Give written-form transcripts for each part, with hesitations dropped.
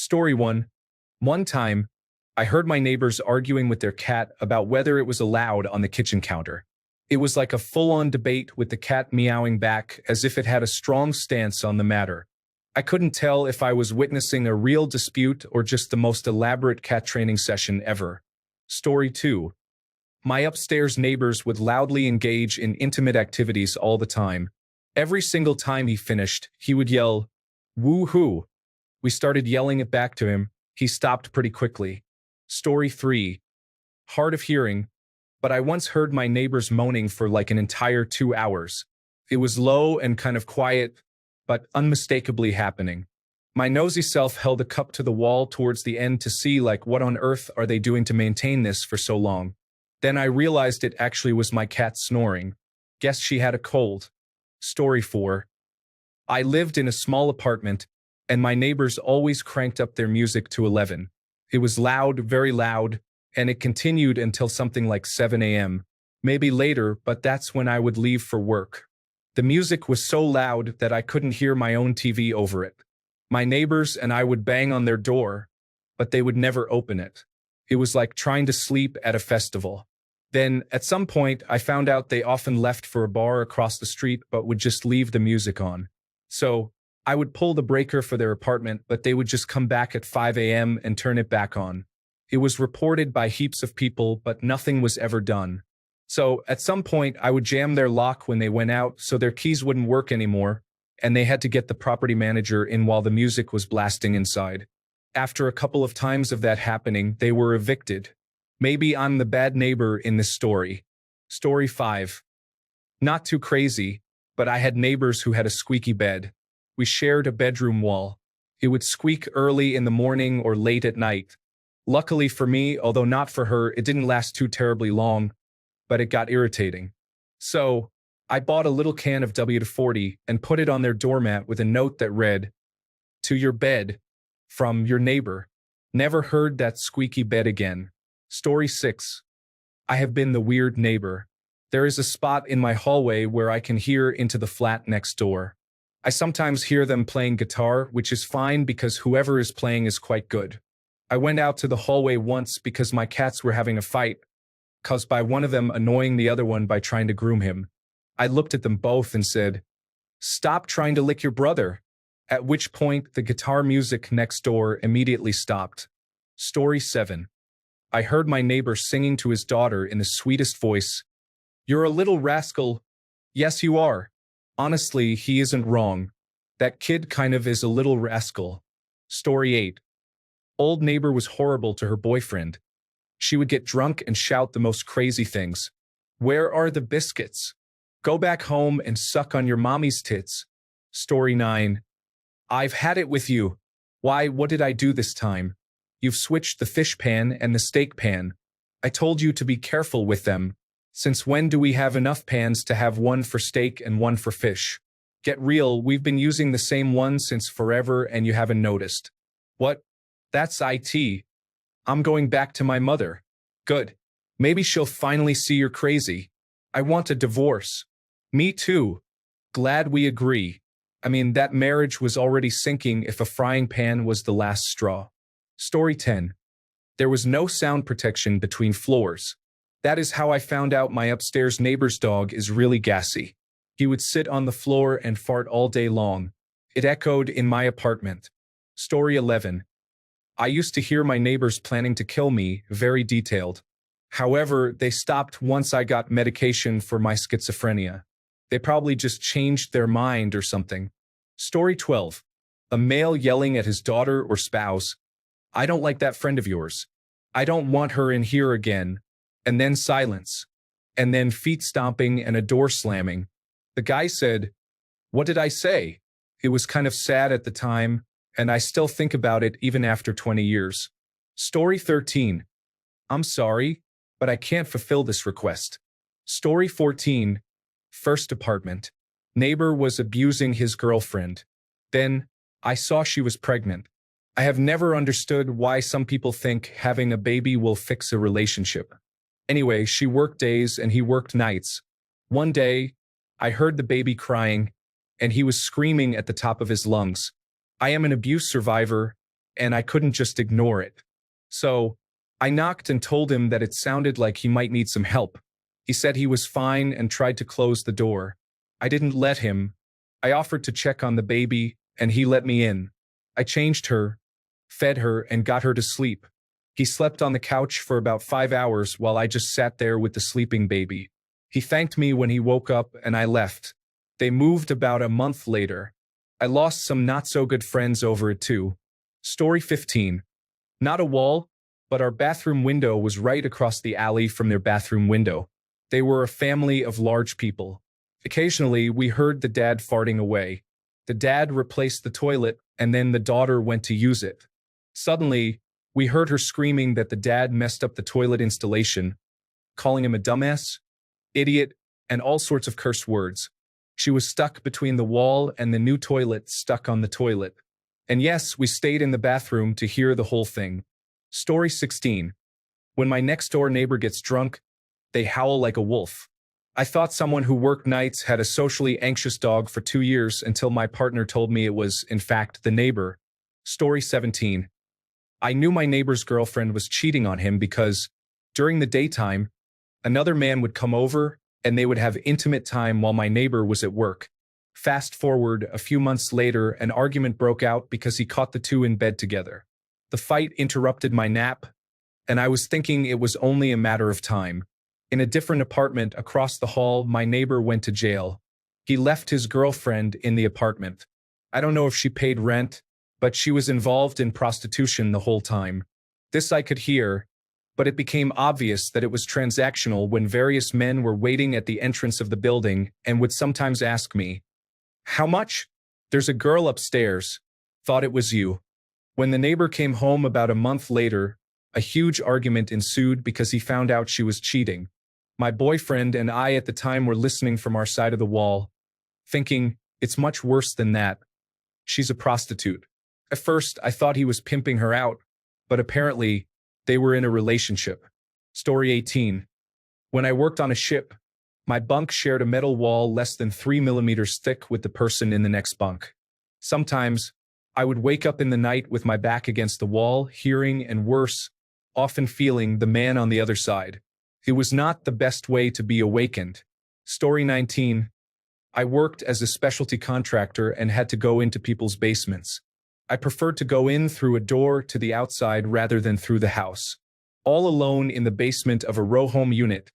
Story 1. One time, I heard my neighbors arguing with their cat about whether it was allowed on the kitchen counter. It was like a full-on debate with the cat meowing back as if it had a strong stance on the matter. I couldn't tell if I was witnessing a real dispute or just the most elaborate cat training session ever. Story 2. My upstairs neighbors would loudly engage in intimate activities all the time. Every single time he finished, he would yell, "Woo-hoo!" We started yelling it back to him. He stopped pretty quickly. Story 3. Hard of hearing, but I once heard my neighbors moaning for like an entire 2 hours. It was low and kind of quiet, but unmistakably happening. My nosy self held a cup to the wall towards the end to see like what on earth are they doing to maintain this for so long. Then I realized it actually was my cat snoring. Guess she had a cold. Story 4. I lived in a small apartment, and my neighbors always cranked up their music to 11. It was loud, very loud, and it continued until something like 7 a.m. Maybe later, but that's when I would leave for work. The music was so loud that I couldn't hear my own TV over it. My neighbors and I would bang on their door, but they would never open it. It was like trying to sleep at a festival. Then, at some point, I found out they often left for a bar across the street but would just leave the music on. So, I would pull the breaker for their apartment, but they would just come back at 5 a.m. and turn it back on. It was reported by heaps of people, but nothing was ever done. So, at some point, I would jam their lock when they went out so their keys wouldn't work anymore, and they had to get the property manager in while the music was blasting inside. After a couple of times of that happening, they were evicted. Maybe I'm the bad neighbor in this story. Story 5. Not too crazy, but I had neighbors who had a squeaky bed. We shared a bedroom wall. It would squeak early in the morning or late at night. Luckily for me, although not for her, it didn't last too terribly long, but it got irritating. So, I bought a little can of WD-40 and put it on their doormat with a note that read, "To your bed, from your neighbor. Never heard that squeaky bed again." Story 6. I have been the weird neighbor. There is a spot in my hallway where I can hear into the flat next door. I sometimes hear them playing guitar, which is fine because whoever is playing is quite good. I went out to the hallway once because my cats were having a fight, caused by one of them annoying the other one by trying to groom him. I looked at them both and said, "Stop trying to lick your brother," at which point the guitar music next door immediately stopped. Story 7. I heard my neighbor singing to his daughter in the sweetest voice, "You're a little rascal." Yes, you are. Honestly, he isn't wrong. That kid kind of is a little rascal. Story 8. Old neighbor was horrible to her boyfriend. She would get drunk and shout the most crazy things. "Where are the biscuits? Go back home and suck on your mommy's tits." Story 9. I've had it with you. Why, what did I do this time? You've switched the fish pan and the steak pan. I told you to be careful with them. Since when do we have enough pans to have one for steak and one for fish? Get real, we've been using the same one since forever and you haven't noticed. What? That's IT. I'm going back to my mother. Good. Maybe she'll finally see you're crazy. I want a divorce. Me too. Glad we agree. I mean, that marriage was already sinking if a frying pan was the last straw. Story 10. There was no sound protection between floors. That is how I found out my upstairs neighbor's dog is really gassy. He would sit on the floor and fart all day long. It echoed in my apartment. Story 11. I used to hear my neighbors planning to kill me, very detailed. However, they stopped once I got medication for my schizophrenia. They probably just changed their mind or something. Story 12. A male yelling at his daughter or spouse, "I don't like that friend of yours. I don't want her in here again." And then silence. And then feet stomping and a door slamming. The guy said, "What did I say?" It was kind of sad at the time, and I still think about it even after 20 years. Story 13. I'm sorry, but I can't fulfill this request. Story 14. First apartment. Neighbor was abusing his girlfriend. Then, I saw she was pregnant. I have never understood why some people think having a baby will fix a relationship. Anyway, she worked days and he worked nights. One day, I heard the baby crying, and he was screaming at the top of his lungs. I am an abuse survivor, and I couldn't just ignore it. So, I knocked and told him that it sounded like he might need some help. He said he was fine and tried to close the door. I didn't let him. I offered to check on the baby, and he let me in. I changed her, fed her, and got her to sleep. He slept on the couch for about 5 hours while I just sat there with the sleeping baby. He thanked me when he woke up, and I left. They moved about a month later. I lost some not-so-good friends over it too. Story 15. Not a wall, but our bathroom window was right across the alley from their bathroom window. They were a family of large people. Occasionally, we heard the dad farting away. The dad replaced the toilet, and then the daughter went to use it. Suddenly, we heard her screaming that the dad messed up the toilet installation, calling him a dumbass, idiot, and all sorts of curse words. She was stuck between the wall and the new toilet stuck on the toilet. And yes, we stayed in the bathroom to hear the whole thing. Story 16. When my next-door neighbor gets drunk, they howl like a wolf. I thought someone who worked nights had a socially anxious dog for 2 years until my partner told me it was, in fact, the neighbor. Story 17. I knew my neighbor's girlfriend was cheating on him because, during the daytime, another man would come over and they would have intimate time while my neighbor was at work. Fast forward, a few months later, an argument broke out because he caught the two in bed together. The fight interrupted my nap, and I was thinking it was only a matter of time. In a different apartment across the hall, my neighbor went to jail. He left his girlfriend in the apartment. I don't know if she paid rent, but she was involved in prostitution the whole time. This I could hear, but it became obvious that it was transactional when various men were waiting at the entrance of the building and would sometimes ask me, "How much?" "There's a girl upstairs. Thought it was you." When the neighbor came home about a month later, a huge argument ensued because he found out she was cheating. My boyfriend and I at the time were listening from our side of the wall, thinking, it's much worse than that. She's a prostitute. At first, I thought he was pimping her out, but apparently, they were in a relationship. Story 18. When I worked on a ship, my bunk shared a metal wall less than 3 millimeters thick with the person in the next bunk. Sometimes, I would wake up in the night with my back against the wall, hearing and worse, often feeling the man on the other side. It was not the best way to be awakened. Story 19. I worked as a specialty contractor and had to go into people's basements. I preferred to go in through a door to the outside rather than through the house. All alone in the basement of a row home unit,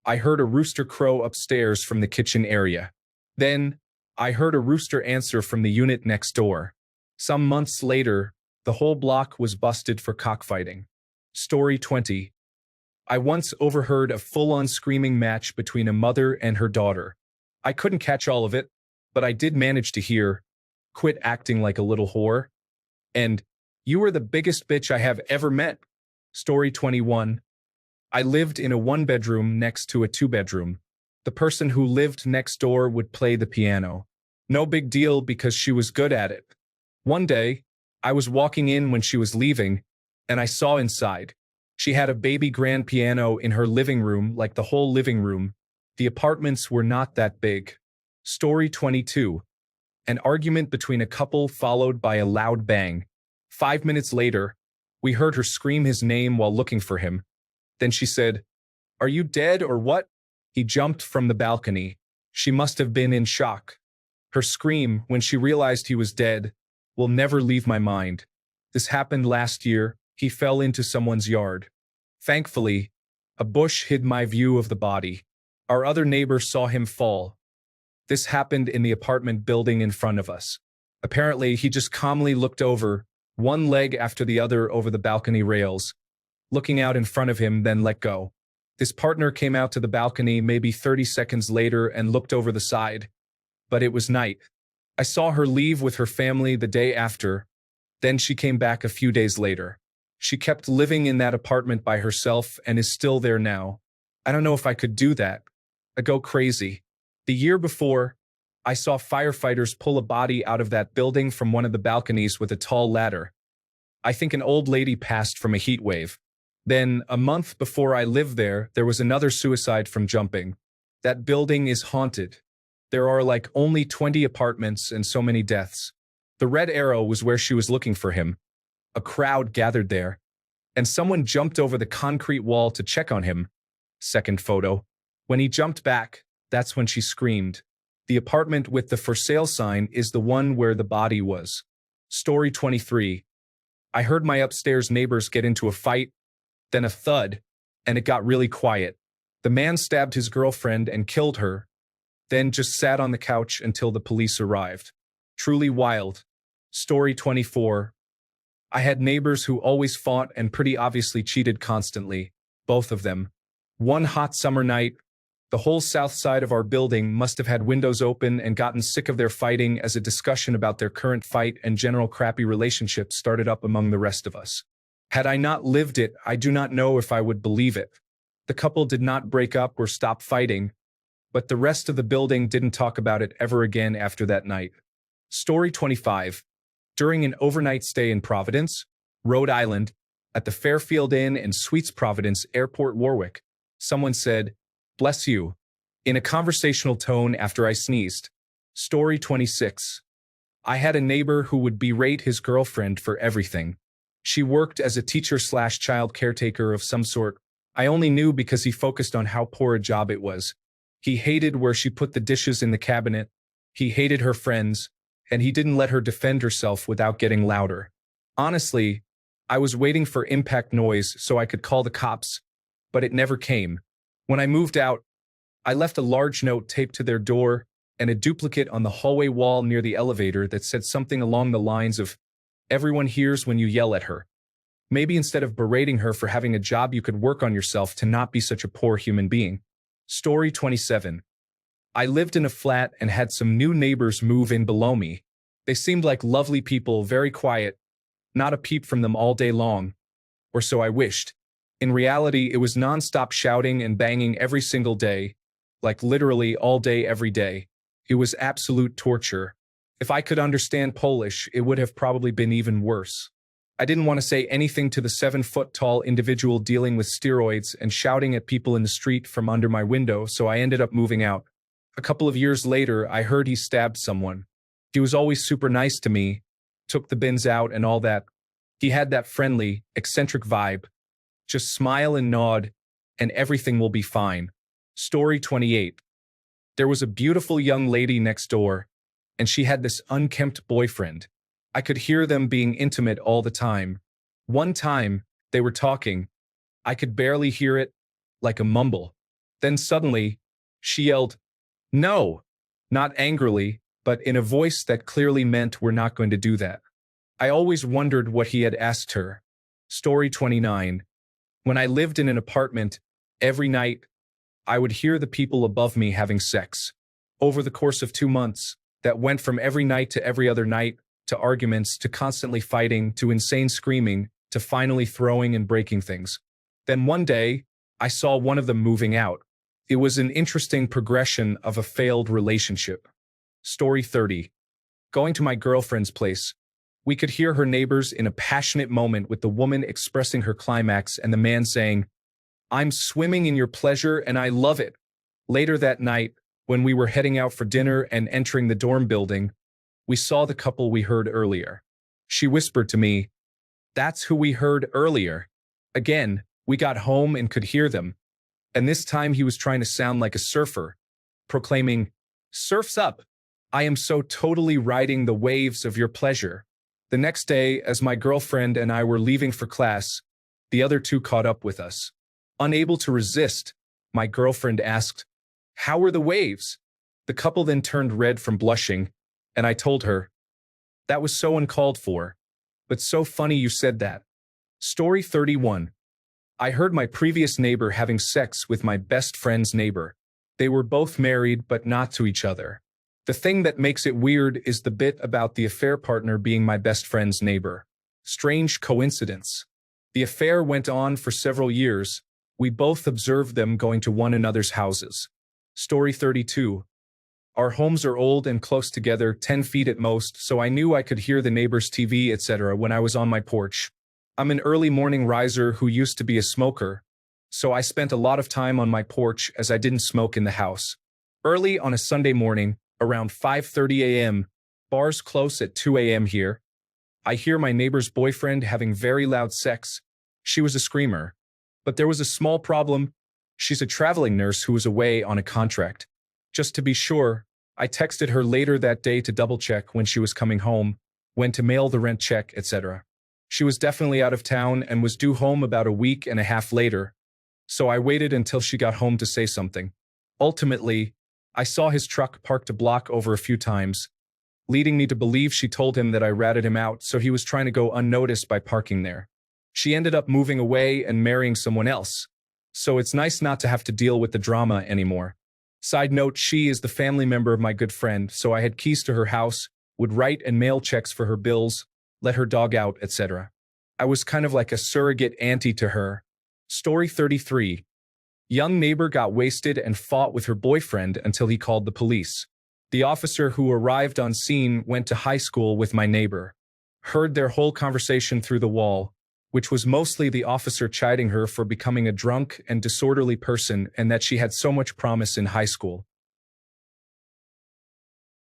I heard a rooster crow upstairs from the kitchen area. Then, I heard a rooster answer from the unit next door. Some months later, the whole block was busted for cockfighting. Story 20. I once overheard a full-on screaming match between a mother and her daughter. I couldn't catch all of it, but I did manage to hear, "Quit acting like a little whore," and "You were the biggest bitch I have ever met." Story 21. I lived in a one-bedroom next to a two-bedroom. The person who lived next door would play the piano. No big deal because she was good at it. One day, I was walking in when she was leaving, and I saw inside. She had a baby grand piano in her living room, like the whole living room. The apartments were not that big. Story 22. An argument between a couple followed by a loud bang. 5 minutes later, we heard her scream his name while looking for him. Then she said, "Are you dead or what?" He jumped from the balcony. She must have been in shock. Her scream, when she realized he was dead, will never leave my mind. This happened last year. He fell into someone's yard. Thankfully, a bush hid my view of the body. Our other neighbor saw him fall. This happened in the apartment building in front of us. Apparently, he just calmly looked over, one leg after the other over the balcony rails, looking out in front of him, then let go. His partner came out to the balcony maybe 30 seconds later and looked over the side, but it was night. I saw her leave with her family the day after. Then she came back a few days later. She kept living in that apartment by herself and is still there now. I don't know if I could do that. I go crazy. The year before, I saw firefighters pull a body out of that building from one of the balconies with a tall ladder. I think an old lady passed from a heat wave. Then, a month before I lived there was another suicide from jumping. That building is haunted. There are like only 20 apartments and so many deaths. The red arrow was where she was looking for him. A crowd gathered there, and someone jumped over the concrete wall to check on him. Second photo. When he jumped back, that's when she screamed. The apartment with the for sale sign is the one where the body was. Story 23. I heard my upstairs neighbors get into a fight, then a thud, and it got really quiet. The man stabbed his girlfriend and killed her, then just sat on the couch until the police arrived. Truly wild. Story 24. I had neighbors who always fought and pretty obviously cheated constantly, both of them. One hot summer night, the whole south side of our building must have had windows open and gotten sick of their fighting as a discussion about their current fight and general crappy relationship started up among the rest of us. Had I not lived it, I do not know if I would believe it. The couple did not break up or stop fighting, but the rest of the building didn't talk about it ever again after that night. Story 25. During an overnight stay in Providence, Rhode Island, at the Fairfield Inn and Suites Providence Airport, Warwick, someone said, "Bless you," in a conversational tone after I sneezed. Story 26. I had a neighbor who would berate his girlfriend for everything. She worked as a teacher/child caretaker of some sort. I only knew because he focused on how poor a job it was. He hated where she put the dishes in the cabinet. He hated her friends, and he didn't let her defend herself without getting louder. Honestly, I was waiting for impact noise so I could call the cops, but it never came. When I moved out, I left a large note taped to their door and a duplicate on the hallway wall near the elevator that said something along the lines of, "Everyone hears when you yell at her." Maybe instead of berating her for having a job, you could work on yourself to not be such a poor human being. Story 27. I lived in a flat and had some new neighbors move in below me. They seemed like lovely people, very quiet, not a peep from them all day long, or so I wished. In reality, it was nonstop shouting and banging every single day, like literally all day every day. It was absolute torture. If I could understand Polish, it would have probably been even worse. I didn't want to say anything to the 7-foot-tall individual dealing with steroids and shouting at people in the street from under my window, so I ended up moving out. A couple of years later, I heard he stabbed someone. He was always super nice to me, took the bins out and all that. He had that friendly, eccentric vibe. Just smile and nod, and everything will be fine. Story 28. There was a beautiful young lady next door, and she had this unkempt boyfriend. I could hear them being intimate all the time. One time, they were talking. I could barely hear it, like a mumble. Then suddenly, she yelled, "No!" Not angrily, but in a voice that clearly meant we're not going to do that. I always wondered what he had asked her. Story 29. When I lived in an apartment, every night, I would hear the people above me having sex. Over the course of 2 months, that went from every night to every other night, to arguments, to constantly fighting, to insane screaming, to finally throwing and breaking things. Then one day, I saw one of them moving out. It was an interesting progression of a failed relationship. Story 30. Going to my girlfriend's place, we could hear her neighbors in a passionate moment with the woman expressing her climax and the man saying, "I'm swimming in your pleasure and I love it." Later that night, when we were heading out for dinner and entering the dorm building, we saw the couple we heard earlier. She whispered to me, "That's who we heard earlier." Again, we got home and could hear them. And this time he was trying to sound like a surfer, proclaiming, "Surf's up. I am so totally riding the waves of your pleasure." The next day, as my girlfriend and I were leaving for class, the other two caught up with us. Unable to resist, my girlfriend asked, "How were the waves?" The couple then turned red from blushing, and I told her, "That was so uncalled for, but so funny you said that." Story 31. I heard my previous neighbor having sex with my best friend's neighbor. They were both married, but not to each other. The thing that makes it weird is the bit about the affair partner being my best friend's neighbor. Strange coincidence. The affair went on for several years. We both observed them going to one another's houses. Story 32. Our homes are old and close together, 10 feet at most, so I knew I could hear the neighbor's TV, etc. when I was on my porch. I'm an early morning riser who used to be a smoker, so I spent a lot of time on my porch as I didn't smoke in the house. Early on a Sunday morning, around 5:30 a.m., bars close at 2 a.m. here, I hear my neighbor's boyfriend having very loud sex. She was a screamer. But there was a small problem. She's a traveling nurse who was away on a contract. Just to be sure, I texted her later that day to double-check when she was coming home, when to mail the rent check, etc. She was definitely out of town and was due home about a week and a half later, so I waited until she got home to say something. Ultimately, I saw his truck parked a block over a few times, leading me to believe she told him that I ratted him out, so he was trying to go unnoticed by parking there. She ended up moving away and marrying someone else, so it's nice not to have to deal with the drama anymore. Side note, she is the family member of my good friend, so I had keys to her house, would write and mail checks for her bills, let her dog out, etc. I was kind of like a surrogate auntie to her. Story 33. Young neighbor got wasted and fought with her boyfriend until he called the police. The officer who arrived on scene went to high school with my neighbor. Heard their whole conversation through the wall, which was mostly the officer chiding her for becoming a drunk and disorderly person and that she had so much promise in high school.